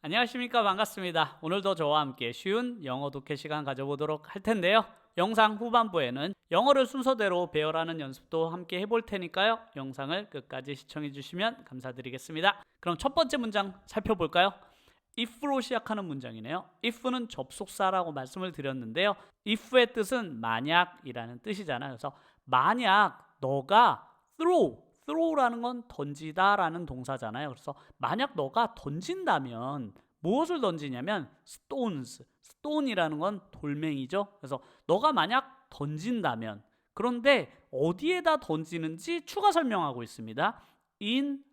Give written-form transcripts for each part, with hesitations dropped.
안녕하십니까. 반갑습니다. 오늘도 저와 함께 쉬운 영어 독해 시간 가져보도록 할 텐데요. 영상 후반부에는 영어를 순서대로 배열하는 연습도 함께 해볼 테니까요. 영상을 끝까지 시청해 주시면 감사드리겠습니다. 그럼 첫 번째 문장 살펴볼까요? if로 시작하는 문장이네요. if는 접속사라고 말씀을 드렸는데요. if의 뜻은 만약이라는 뜻이잖아요. 그래서 만약 너가 throw라는 건 던지다라는 동사잖아요. 그래서 만약 너가 던진다면 무엇을 던지냐면 stone이라는 건 돌멩이죠. 그래서 너가 만약 던진다면, 그런데 어디에다 던지는지 추가 설명하고 있습니다. in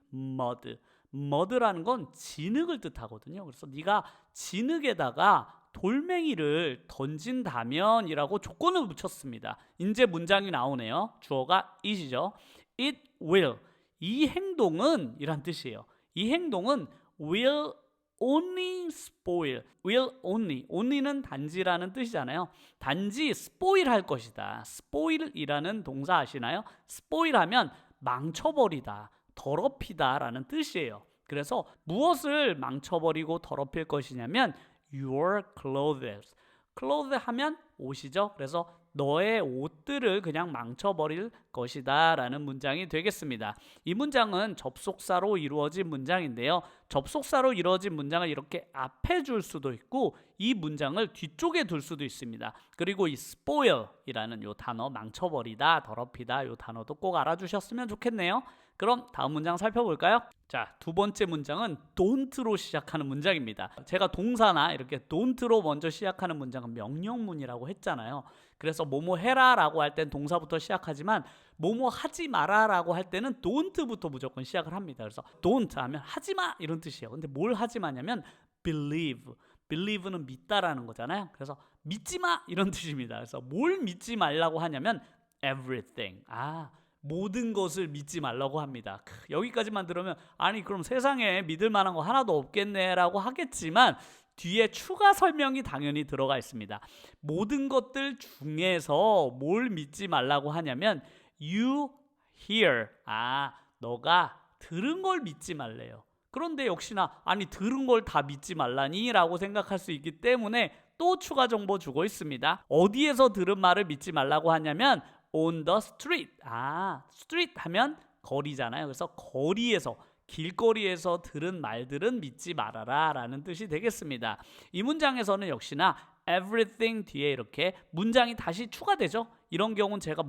mud라는 건 진흙을 뜻하거든요. 그래서 네가 진흙에다가 돌멩이를 던진다면 이라고 조건을 붙였습니다. 이제 문장이 나오네요. 주어가 it이죠. It will. 이 행동은 이란 뜻이에요. 이 행동은 will only spoil. will only는 단지라는 뜻이잖아요. 단지 spoil 할 것이다. spoil이라는 동사 아시나요? spoil 하면 망쳐버리다, 더럽히다 라는 뜻이에요. 그래서 무엇을 망쳐버리고 더럽힐 것이냐면 your clothes. clothes 하면 옷이죠. 그래서 너의 옷들을 그냥 망쳐버릴 것이다 라는 문장이 되겠습니다. 이 문장은 접속사로 이루어진 문장인데요. 접속사로 이루어진 문장을 이렇게 앞에 줄 수도 있고 이 문장을 뒤쪽에 둘 수도 있습니다. 그리고 이 spoil이라는 요 단어, 망쳐버리다, 더럽히다, 요 단어도 꼭 알아주셨으면 좋겠네요. 그럼 다음 문장 살펴볼까요? 자, 두 번째 문장은 don't로 시작하는 문장입니다. 제가 동사나 이렇게 don't로 먼저 시작하는 문장은 명령문이라고 했잖아요. 그래서 뭐뭐 해라 라고 할 땐 동사부터 시작하지만 뭐뭐 하지 마라 라고 할 때는 don't부터 무조건 시작을 합니다. 그래서 don't 하면 하지 마 이런 뜻이에요. 근데 뭘 하지 마냐면 believe는 믿다라는 거잖아요. 그래서 믿지 마 이런 뜻입니다. 그래서 뭘 믿지 말라고 하냐면 everything. 모든 것을 믿지 말라고 합니다. 여기까지만 들으면 아니 그럼 세상에 믿을 만한 거 하나도 없겠네 라고 하겠지만 뒤에 추가 설명이 당연히 들어가 있습니다. 모든 것들 중에서 뭘 믿지 말라고 하냐면 you hear. 너가 들은 걸 믿지 말래요. 그런데 역시나 아니 들은 걸 다 믿지 말라니 라고 생각할 수 있기 때문에 또 추가 정보 주고 있습니다. 어디에서 들은 말을 믿지 말라고 하냐면 on the street. street 하면 거리잖아요. 그래서 거리에서, 길거리에서 들은 말들은 믿지 말아라 라는 뜻이 되겠습니다. 이 문장에서는 역시나 everything 뒤에 이렇게 문장이 다시 추가되죠. 이런 경우는 제가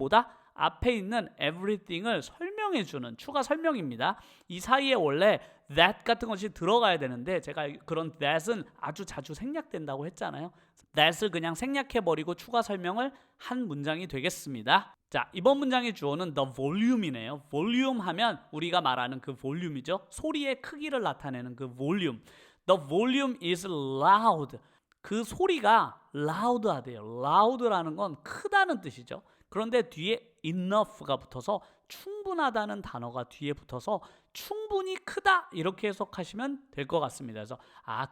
앞에 있는 everything을 설명해주는 추가 설명입니다. 이 사이에 원래 that 같은 것이 들어가야 되는데 제가 그런 that은 아주 자주 생략된다고 했잖아요. that을 그냥 생략해버리고 추가 설명을 한 문장이 되겠습니다. 자, 이번 문장의 주어는 the volume이네요. volume 하면 우리가 말하는 그 볼륨이죠. 소리의 크기를 나타내는 그 volume. The volume is loud. 그 소리가 loud하대요. loud라는 건 크다는 뜻이죠. 그런데 뒤에 enough가 붙어서 충분하다는 단어가 뒤에 붙어서 충분히 크다 이렇게 해석하시면 될 것 같습니다. 그래서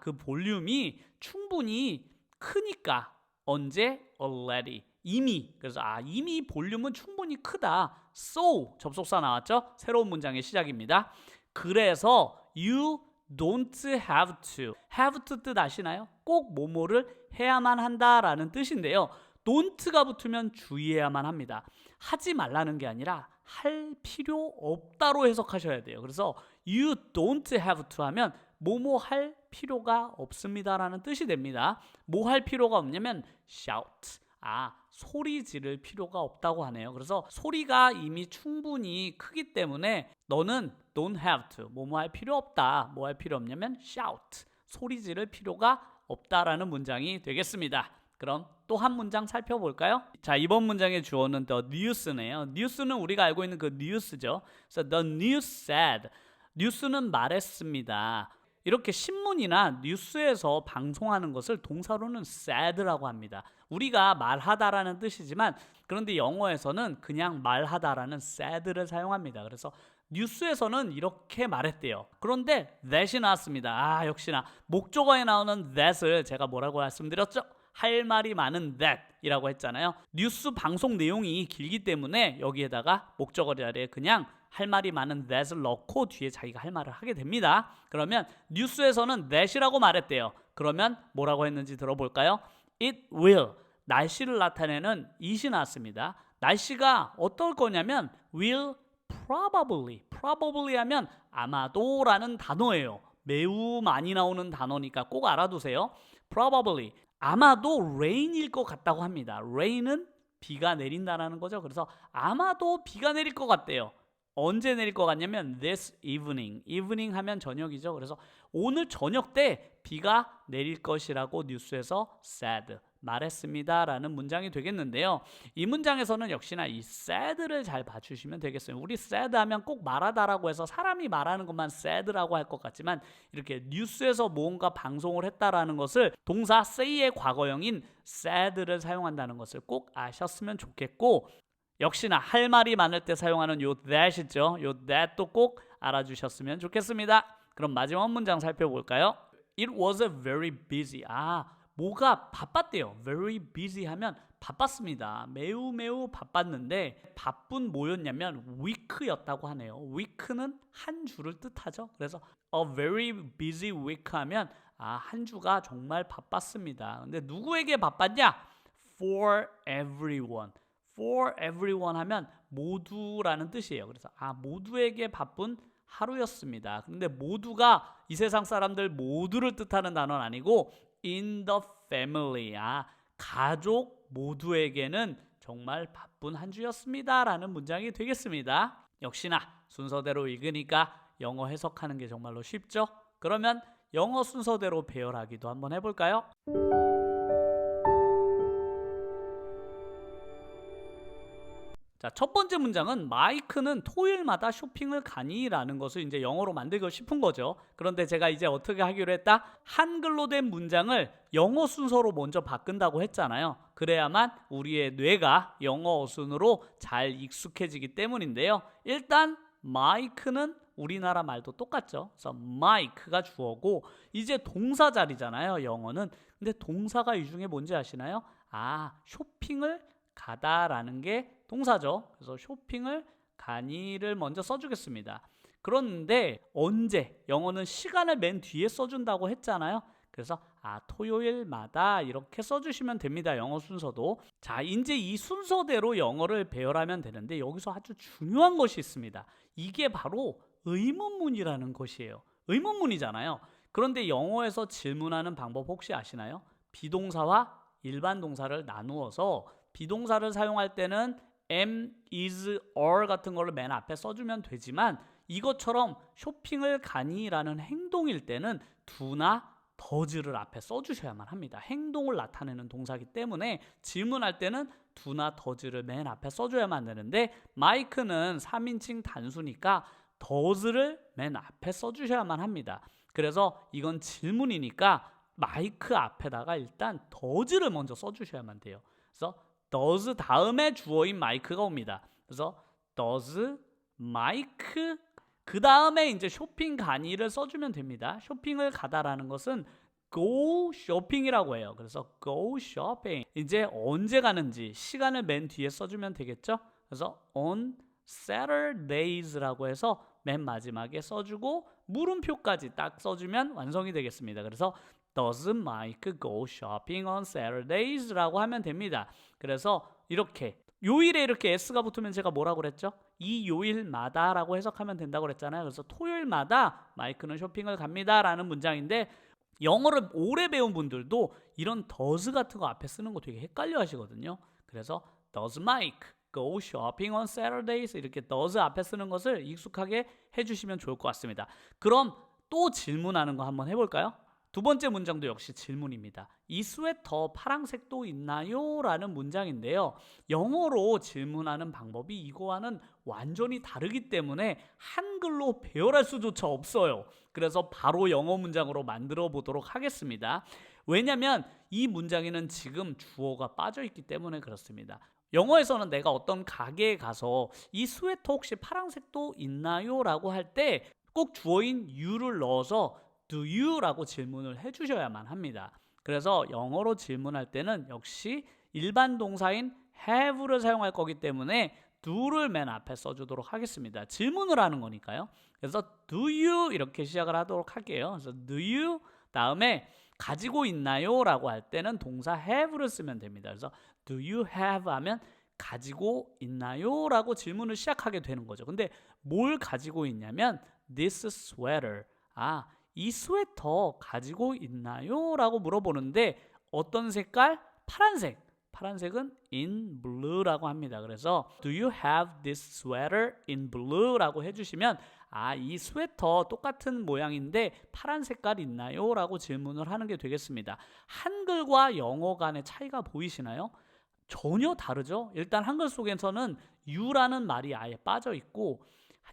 그 볼륨이 충분히 크니까 언제? already. 이미. 그래서 이미 볼륨은 충분히 크다. so 접속사 나왔죠? 새로운 문장의 시작입니다. 그래서 you don't have to. have to 뜻 아시나요? 꼭 뭐뭐를 해야만 한다라는 뜻인데요. don't가 붙으면 주의해야만 합니다. 하지 말라는 게 아니라 할 필요 없다로 해석하셔야 돼요. 그래서 you don't have to 하면 뭐뭐 할 필요가 없습니다라는 뜻이 됩니다. 뭐 할 필요가 없냐면 shout. 소리 지를 필요가 없다고 하네요. 그래서 소리가 이미 충분히 크기 때문에 너는 don't have to. 뭐뭐 할 필요 없다. 뭐 할 필요 없냐면 shout. 소리 지를 필요가 없다라는 문장이 되겠습니다. 그럼 또 한 문장 살펴볼까요? 자, 이번 문장의 주어는 the news네요. news는 우리가 알고 있는 그 news죠. 그래서 the news said. news는 말했습니다. 이렇게 신문이나 뉴스에서 방송하는 것을 동사로는 said라고 합니다. 우리가 말하다라는 뜻이지만 그런데 영어에서는 그냥 말하다라는 said를 사용합니다. 그래서 뉴스에서는 이렇게 말했대요. 그런데 that이 나왔습니다. 역시나 목적어에 나오는 that을 제가 뭐라고 말씀드렸죠? 할 말이 많은 that 이라고 했잖아요. 뉴스 방송 내용이 길기 때문에 여기에다가 목적어 자리에 그냥 할 말이 많은 that을 넣고 뒤에 자기가 할 말을 하게 됩니다. 그러면 뉴스에서는 that이라고 말했대요. 그러면 뭐라고 했는지 들어볼까요? It will, 날씨를 나타내는 it이 나왔습니다. 날씨가 어떨 거냐면 will probably 하면 아마도라는 단어예요. 매우 많이 나오는 단어니까 꼭 알아두세요. probably, 아마도 rain일 것 같다고 합니다. rain은 비가 내린다는 거죠. 그래서 아마도 비가 내릴 것 같대요. 언제 내릴 것 같냐면 this evening, evening 하면 저녁이죠. 그래서 오늘 저녁 때 비가 내릴 것이라고 뉴스에서 said, 말했습니다 라는 문장이 되겠는데요. 이 문장에서는 역시나 이 said를 잘 봐주시면 되겠어요. 우리 said 하면 꼭 말하다라고 해서 사람이 말하는 것만 said라고 할 것 같지만 이렇게 뉴스에서 뭔가 방송을 했다라는 것을 동사 say의 과거형인 said를 사용한다는 것을 꼭 아셨으면 좋겠고, 역시나 할 말이 많을 때 사용하는 요 that 있죠. 요 that도 꼭 알아주셨으면 좋겠습니다. 그럼 마지막 문장 살펴볼까요? It was a very busy. 뭐가 바빴대요. very busy 하면 바빴습니다. 매우 바빴는데 바쁜 뭐였냐면 week였다고 하네요. week는 한 주를 뜻하죠. 그래서 a very busy week 하면 한 주가 정말 바빴습니다. 근데 누구에게 바빴냐? For everyone. For everyone 하면 모두라는 뜻이에요. 그래서 모두에게 바쁜 하루였습니다. 근데 모두가 이 세상 사람들 모두를 뜻하는 단어는 아니고 in the family, 가족 모두에게는 정말 바쁜 한 주였습니다 라는 문장이 되겠습니다. 역시나 순서대로 읽으니까 영어 해석하는 게 정말로 쉽죠? 그러면 영어 순서대로 배열하기도 한번 해볼까요? 자, 첫 번째 문장은 마이크는 토요일마다 쇼핑을 가니? 라는 것을 이제 영어로 만들고 싶은 거죠. 그런데 제가 이제 어떻게 하기로 했다? 한글로 된 문장을 영어 순서로 먼저 바꾼다고 했잖아요. 그래야만 우리의 뇌가 영어 어순으로 잘 익숙해지기 때문인데요. 일단 마이크는 우리나라 말도 똑같죠. 그래서 마이크가 주어고 이제 동사 자리잖아요, 영어는. 근데 동사가 이 중에 뭔지 아시나요? 쇼핑을 가다라는 게 동사죠. 그래서 쇼핑을 가니를 먼저 써주겠습니다. 그런데 언제? 영어는 시간을 맨 뒤에 써준다고 했잖아요. 그래서 토요일마다 이렇게 써주시면 됩니다. 영어 순서도. 자, 이제 이 순서대로 영어를 배열하면 되는데 여기서 아주 중요한 것이 있습니다. 이게 바로 의문문이라는 것이에요. 의문문이잖아요. 그런데 영어에서 질문하는 방법 혹시 아시나요? 비동사와 일반 동사를 나누어서 비동사를 사용할 때는 am, is, are 같은 거를 맨 앞에 써주면 되지만 이것처럼 쇼핑을 가니? 라는 행동일 때는 do나 does를 앞에 써주셔야만 합니다. 행동을 나타내는 동사이기 때문에 질문할 때는 do나 does를 맨 앞에 써줘야만 되는데 마이크는 3인칭 단수니까 does를 맨 앞에 써주셔야만 합니다. 그래서 이건 질문이니까 마이크 앞에다가 일단 does를 먼저 써주셔야만 돼요. 그래서 does 다음에 주어인 마이크가 옵니다. 그래서 does 마이크 그 다음에 이제 쇼핑 가니를 써주면 됩니다. 쇼핑을 가다라는 것은 go shopping이라고 해요. 그래서 go shopping 이제 언제 가는지 시간을 맨 뒤에 써주면 되겠죠. 그래서 on Saturdays라고 해서 맨 마지막에 써주고 물음표까지 딱 써주면 완성이 되겠습니다. 그래서 Does Mike go shopping on Saturdays? 라고 하면 됩니다. 그래서 이렇게 요일에 이렇게 S가 붙으면 제가 뭐라고 그랬죠? 이 요일마다 라고 해석하면 된다고 그랬잖아요. 그래서 토요일마다 마이크는 쇼핑을 갑니다 라는 문장인데 영어를 오래 배운 분들도 이런 does 같은 거 앞에 쓰는 거 되게 헷갈려 하시거든요. 그래서 Does Mike go shopping on Saturdays? 이렇게 does 앞에 쓰는 것을 익숙하게 해주시면 좋을 것 같습니다. 그럼 또 질문하는 거 한번 해볼까요? 두 번째 문장도 역시 질문입니다. 이 스웨터 파란색도 있나요? 라는 문장인데요. 영어로 질문하는 방법이 이거와는 완전히 다르기 때문에 한글로 배열할 수조차 없어요. 그래서 바로 영어 문장으로 만들어 보도록 하겠습니다. 왜냐하면 이 문장에는 지금 주어가 빠져 있기 때문에 그렇습니다. 영어에서는 내가 어떤 가게에 가서 이 스웨터 혹시 파란색도 있나요? 라고 할 때 꼭 주어인 you를 넣어서 Do you? 라고 질문을 해주셔야만 합니다. 그래서 영어로 질문할 때는 역시 일반 동사인 have를 사용할 거기 때문에 do를 맨 앞에 써주도록 하겠습니다. 질문을 하는 거니까요. 그래서 do you 이렇게 시작을 하도록 할게요. 그래서 do you 다음에 가지고 있나요? 라고 할 때는 동사 have를 쓰면 됩니다. 그래서 do you have 하면 가지고 있나요? 라고 질문을 시작하게 되는 거죠. 근데 뭘 가지고 있냐면 this sweater. 이 스웨터 가지고 있나요? 라고 물어보는데 어떤 색깔? 파란색. 파란색은 in blue라고 합니다. 그래서 do you have this sweater in blue? 라고 해주시면 이 스웨터 똑같은 모양인데 파란 색깔 있나요? 라고 질문을 하는 게 되겠습니다. 한글과 영어 간의 차이가 보이시나요? 전혀 다르죠. 일단 한글 속에서는 you라는 말이 아예 빠져 있고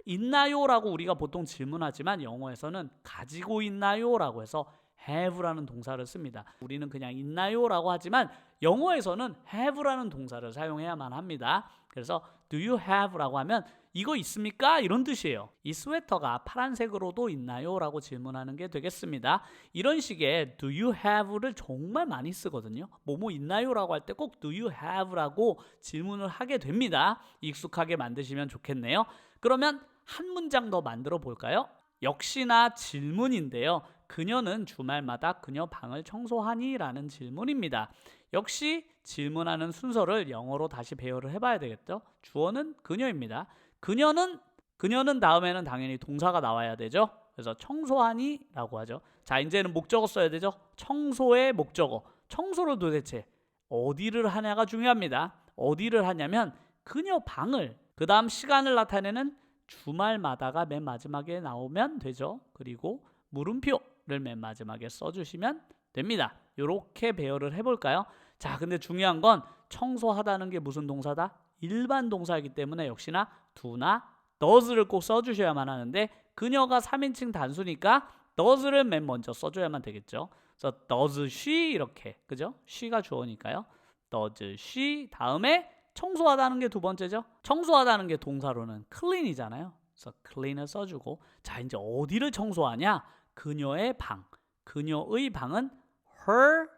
있나요? 라고 우리가 보통 질문하지만 영어에서는 가지고 있나요? 라고 해서 have라는 동사를 씁니다. 우리는 그냥 있나요? 라고 하지만 영어에서는 have라는 동사를 사용해야만 합니다. 그래서 do you have 라고 하면 이거 있습니까? 이런 뜻이에요. 이 스웨터가 파란색으로도 있나요? 라고 질문하는 게 되겠습니다. 이런 식의 do you have를 정말 많이 쓰거든요. 뭐뭐 있나요? 라고 할 때 꼭 do you have 라고 질문을 하게 됩니다. 익숙하게 만드시면 좋겠네요. 그러면 한 문장 더 만들어 볼까요? 역시나 질문인데요. 그녀는 주말마다 그녀 방을 청소하니? 라는 질문입니다. 역시 질문하는 순서를 영어로 다시 배열을 해봐야 되겠죠. 주어는 그녀입니다. 그녀는 다음에는 당연히 동사가 나와야 되죠. 그래서 청소하니? 라고 하죠. 자, 이제는 목적어 써야 되죠. 청소의 목적어. 청소를 도대체 어디를 하냐가 중요합니다. 어디를 하냐면 그녀 방을, 그 다음 시간을 나타내는 주말마다가 맨 마지막에 나오면 되죠. 그리고 물음표를 맨 마지막에 써주시면 됩니다. 이렇게 배열을 해볼까요? 자, 근데 중요한 건 청소하다는 게 무슨 동사다? 일반 동사이기 때문에 역시나 do나 does를 꼭 써주셔야만 하는데 그녀가 3인칭 단수니까 does를 맨 먼저 써줘야만 되겠죠. 그래서 does she 이렇게, 그죠? she가 주어니까요. does she 다음에 청소하다는 게 두 번째죠. 청소하다는 게 동사로는 clean이잖아요. 그래서 clean을 써주고, 자, 이제 어디를 청소하냐? 그녀의 방. 그녀의 방은 her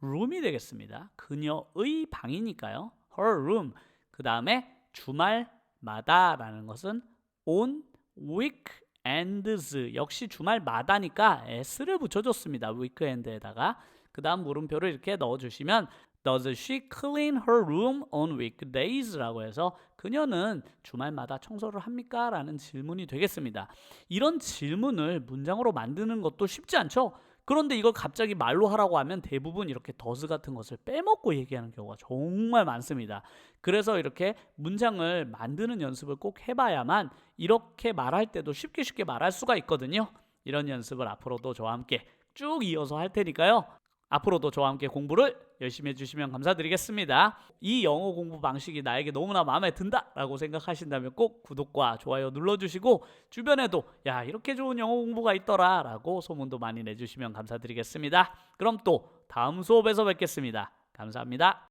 room이 되겠습니다. 그녀의 방이니까요. her room. 그 다음에 주말마다라는 것은 on weekends. 역시 주말마다니까 s를 붙여줬습니다. weekend에다가. 그 다음 물음표를 이렇게 넣어주시면 Does she clean her room on weekdays? 라고 해서 그녀는 주말마다 청소를 합니까? 라는 질문이 되겠습니다. 이런 질문을 문장으로 만드는 것도 쉽지 않죠? 그런데 이걸 갑자기 말로 하라고 하면 대부분 이렇게 does 같은 것을 빼먹고 얘기하는 경우가 정말 많습니다. 그래서 이렇게 문장을 만드는 연습을 꼭 해봐야만 이렇게 말할 때도 쉽게 말할 수가 있거든요. 이런 연습을 앞으로도 저와 함께 쭉 이어서 할 테니까요. 앞으로도 저와 함께 공부를 열심히 해주시면 감사드리겠습니다. 이 영어 공부 방식이 나에게 너무나 마음에 든다라고 생각하신다면 꼭 구독과 좋아요 눌러주시고 주변에도 야, 이렇게 좋은 영어 공부가 있더라 라고 소문도 많이 내주시면 감사드리겠습니다. 그럼 또 다음 수업에서 뵙겠습니다. 감사합니다.